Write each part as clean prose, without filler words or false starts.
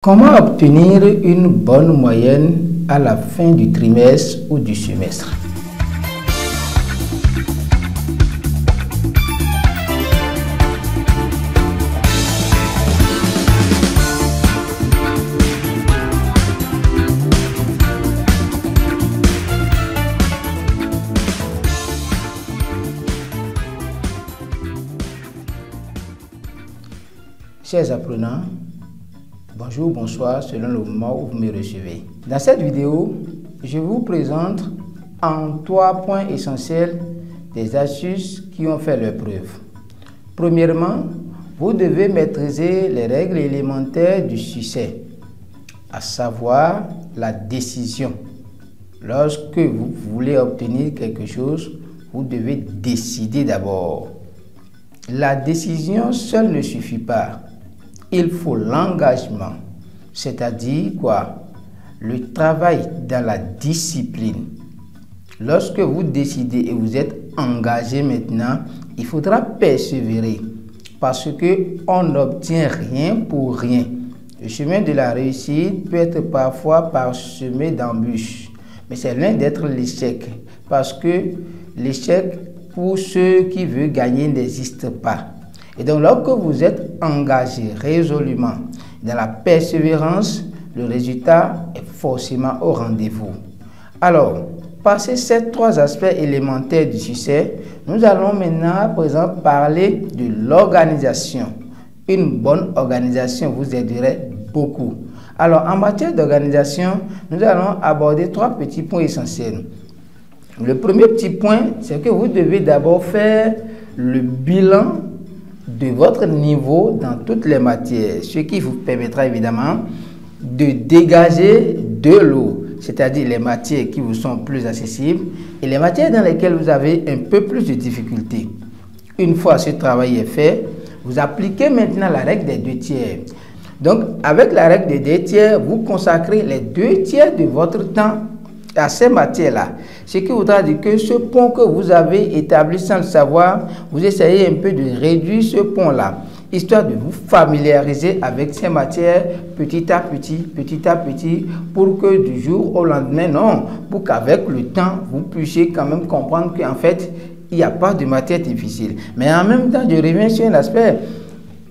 Comment obtenir une bonne moyenne à la fin du trimestre ou du semestre? Chers apprenants, bonjour, bonsoir, selon le moment où vous me recevez. Dans cette vidéo, je vous présente en 3 points essentiels des astuces qui ont fait leur preuve. Premièrement, vous devez maîtriser les règles élémentaires du succès, à savoir la décision. Lorsque vous voulez obtenir quelque chose, vous devez décider d'abord. La décision seule ne suffit pas. Il faut l'engagement, c'est-à-dire quoi? Le travail dans la discipline. Lorsque vous décidez et vous êtes engagé maintenant, il faudra persévérer parce qu'on n'obtient rien pour rien. Le chemin de la réussite peut être parfois parsemé d'embûches, mais c'est loin d'être l'échec parce que l'échec pour ceux qui veulent gagner n'existe pas. Et donc, lorsque vous êtes engagé résolument dans la persévérance, le résultat est forcément au rendez-vous. Alors, passé ces 3 aspects élémentaires du succès, nous allons maintenant à présent parler de l'organisation. Une bonne organisation vous aiderait beaucoup. Alors, en matière d'organisation, nous allons aborder 3 petits points essentiels. Le premier petit point, c'est que vous devez d'abord faire le bilan de votre niveau dans toutes les matières, ce qui vous permettra évidemment de dégager de l'eau, c'est-à-dire les matières qui vous sont plus accessibles et les matières dans lesquelles vous avez un peu plus de difficultés. Une fois ce travail est fait, vous appliquez maintenant la règle des 2 tiers. Donc, avec la règle des 2 tiers, vous consacrez les 2 tiers de votre temps à ces matières-là. Ce qui voudra dire que ce pont que vous avez établi sans le savoir, vous essayez un peu de réduire ce pont-là, histoire de vous familiariser avec ces matières petit à petit, pour que du jour au lendemain, non, pour qu'avec le temps, vous puissiez quand même comprendre qu'en fait, il n'y a pas de matière difficile. Mais en même temps, je reviens sur un aspect.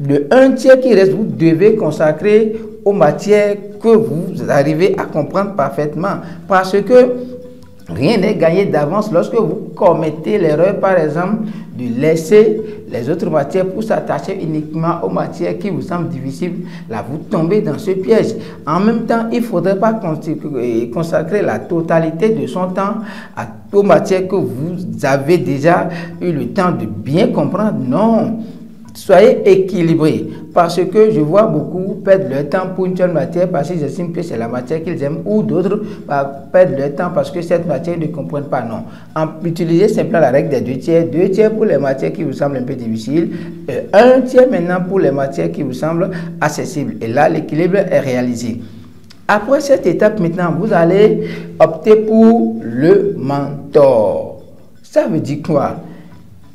Le 1 tiers qui reste, vous devez consacrer aux matières que vous arrivez à comprendre parfaitement. Parce que rien n'est gagné d'avance lorsque vous commettez l'erreur, par exemple, de laisser les autres matières pour s'attacher uniquement aux matières qui vous semblent difficiles. Là, vous tombez dans ce piège. En même temps, il ne faudrait pas consacrer la totalité de son temps aux matières que vous avez déjà eu le temps de bien comprendre. Non. Soyez équilibrés, parce que je vois beaucoup perdre leur temps pour une seule matière parce qu'ils estiment que c'est la matière qu'ils aiment, ou d'autres perdre leur temps parce que cette matière ils ne comprennent pas. Non. Utilisez simplement la règle des 2 tiers. 2 tiers pour les matières qui vous semblent un peu difficiles, et 1 tiers maintenant pour les matières qui vous semblent accessibles. Et là, l'équilibre est réalisé. Après cette étape, maintenant, vous allez opter pour le mentor. Ça veut dire quoi?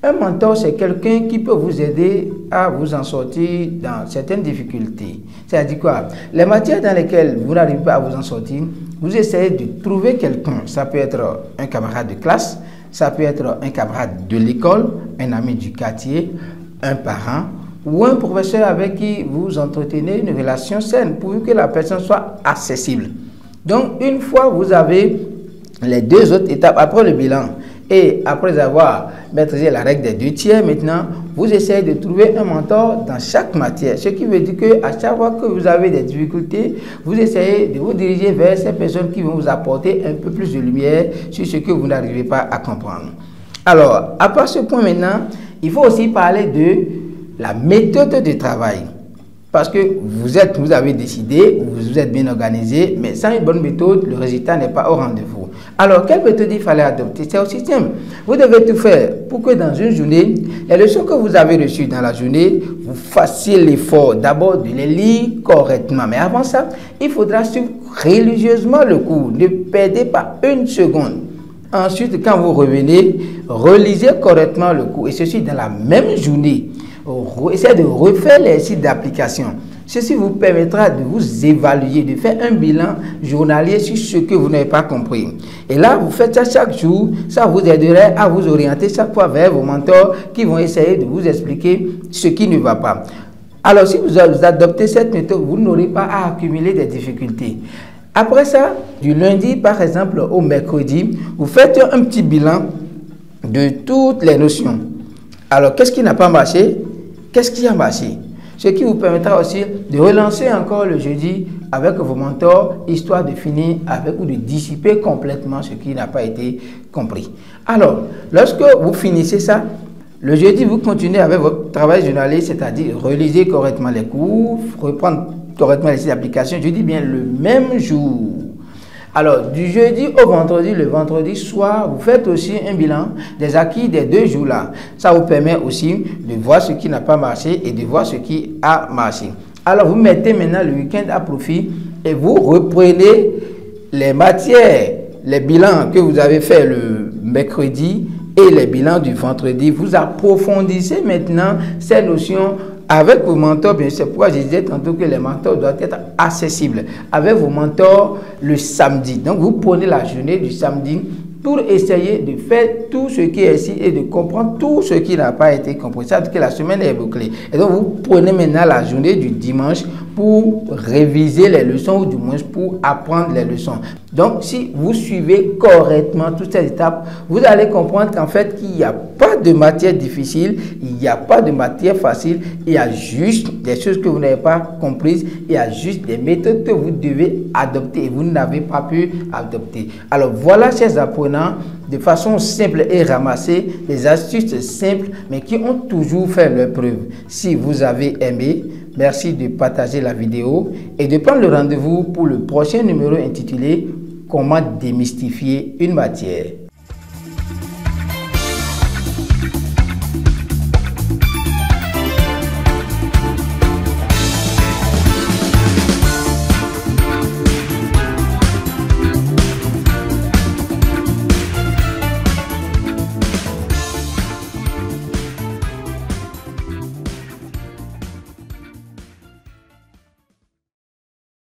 Un mentor, c'est quelqu'un qui peut vous aider à vous en sortir dans certaines difficultés. C'est-à-dire quoi? Les matières dans lesquelles vous n'arrivez pas à vous en sortir, vous essayez de trouver quelqu'un. Ça peut être un camarade de classe, ça peut être un camarade de l'école, un ami du quartier, un parent ou un professeur avec qui vous entretenez une relation saine pour que la personne soit accessible. Donc, une fois vous avez les 2 autres étapes après le bilan, et après avoir maîtrisé la règle des 2 tiers, maintenant, vous essayez de trouver un mentor dans chaque matière. Ce qui veut dire qu'à chaque fois que vous avez des difficultés, vous essayez de vous diriger vers ces personnes qui vont vous apporter un peu plus de lumière sur ce que vous n'arrivez pas à comprendre. Alors, à part ce point maintenant, il faut aussi parler de la méthode de travail. Parce que vous avez décidé, vous êtes bien organisé, mais sans une bonne méthode, le résultat n'est pas au rendez-vous. Alors, quelle méthode il fallait adopter? C'est aussi simple. Vous devez tout faire pour que dans une journée, les leçons que vous avez reçues dans la journée, vous fassiez l'effort d'abord de les lire correctement. Mais avant ça, il faudra suivre religieusement le cours. Ne perdez pas 1 seconde. Ensuite, quand vous revenez, relisez correctement le cours. Et ceci dans la même journée. Essayez de refaire les sites d'application. Ceci vous permettra de vous évaluer, de faire un bilan journalier sur ce que vous n'avez pas compris. Et là, vous faites ça chaque jour. Ça vous aiderait à vous orienter chaque fois vers vos mentors qui vont essayer de vous expliquer ce qui ne va pas. Alors, si vous adoptez cette méthode, vous n'aurez pas à accumuler des difficultés. Après ça, du lundi, par exemple, au mercredi, vous faites un petit bilan de toutes les notions. Alors, qu'est-ce qui n'a pas marché? Qu'est-ce qui a marché? Ce qui vous permettra aussi de relancer encore le jeudi avec vos mentors, histoire de finir avec ou de dissiper complètement ce qui n'a pas été compris. Alors, lorsque vous finissez ça, le jeudi, vous continuez avec votre travail journalier, c'est-à-dire relisez correctement les cours, reprendre correctement les applications, je dis bien le même jour. Alors, du jeudi au vendredi, le vendredi soir, vous faites aussi un bilan des acquis des 2 jours-là. Ça vous permet aussi de voir ce qui n'a pas marché et de voir ce qui a marché. Alors, vous mettez maintenant le week-end à profit et vous reprenez les matières, les bilans que vous avez fait le mercredi et les bilans du vendredi. Vous approfondissez maintenant ces notions avec vos mentors. C'est pourquoi je disais tantôt que les mentors doivent être accessibles. Avec vos mentors le samedi. Donc, vous prenez la journée du samedi pour essayer de faire tout ce qui est ici et de comprendre tout ce qui n'a pas été compris. Ça veut dire que la semaine est bouclée. Et donc, vous prenez maintenant la journée du dimanche pour réviser les leçons ou du moins pour apprendre les leçons. Donc, si vous suivez correctement toutes ces étapes, vous allez comprendre qu'en fait, il n'y a pas de matière difficile, il n'y a pas de matière facile, il y a juste des choses que vous n'avez pas comprises, il y a juste des méthodes que vous devez adopter et vous n'avez pas pu adopter. Alors, voilà, chers apprenants, de façon simple et ramassée, des astuces simples, mais qui ont toujours fait leur preuve. Si vous avez aimé, merci de partager la vidéo et de prendre le rendez-vous pour le prochain numéro intitulé « Comment démystifier une matière ».